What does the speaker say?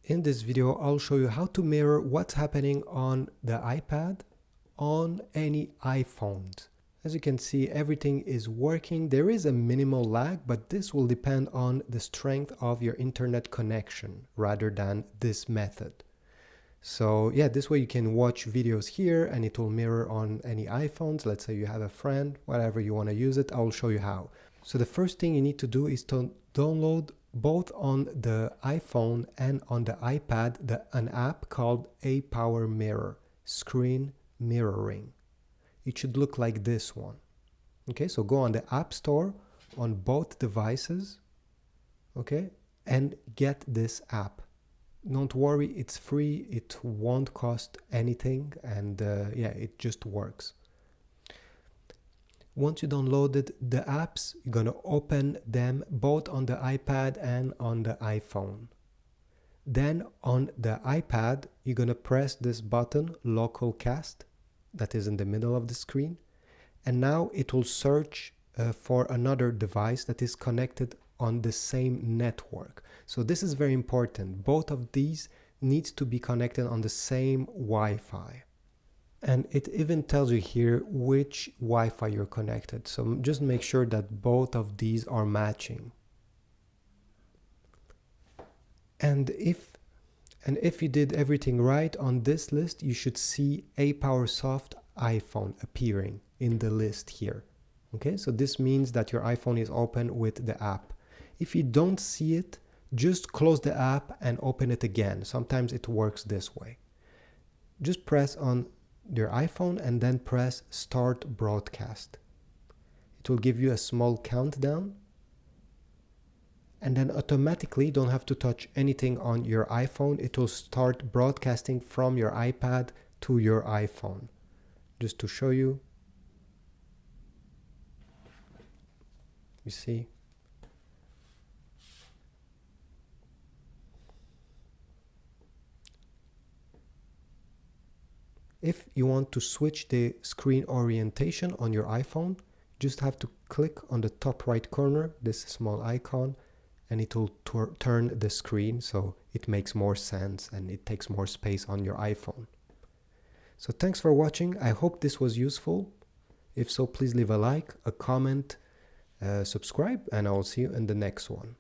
In this video, I'll show you how to mirror what's happening on the iPad on any iPhones. As you can see, everything is working. There is a minimal lag, but this will depend on the strength of your internet connection rather than this method. So yeah, this way you can watch videos here and it will mirror on any iPhones. Let's say you have a friend, whatever you want to use it, I'll show you how. So the first thing you need to do is to download both on the iPhone and on the iPad an app called Power Mirror, Screen Mirroring. It should look like this one. Okay, so go on the App Store on both devices, okay, and get this app. Don't worry, it's free, it won't cost anything, and yeah, it just works. Once you downloaded the apps, you're going to open them both on the iPad and on the iPhone. Then on the iPad, you're going to press this button, Local Cast, that is in the middle of the screen. And now it will search for another device that is connected on the same network. So this is very important. Both of these need to be connected on the same Wi-Fi. And it even tells you here which Wi-Fi you're connected. So just make sure that both of these are matching. And if you did everything right on this list, you should see PowerSoft iPhone appearing in the list here. Okay, so this means that your iPhone is open with the app. If you don't see it, just close the app and open it again. Sometimes it works this way. Just press on your iPhone and then press Start Broadcast. It will give you a small countdown, and then automatically, you don't have to touch anything on your iPhone. It will start broadcasting from your iPad to your iPhone. Just to show you, you see. If you want to switch the screen orientation on your iPhone, just have to click on the top right corner, this small icon, and it will turn the screen so it makes more sense and it takes more space on your iPhone. So thanks for watching. I hope this was useful. If so, please leave a like, a comment, subscribe, and I will see you in the next one.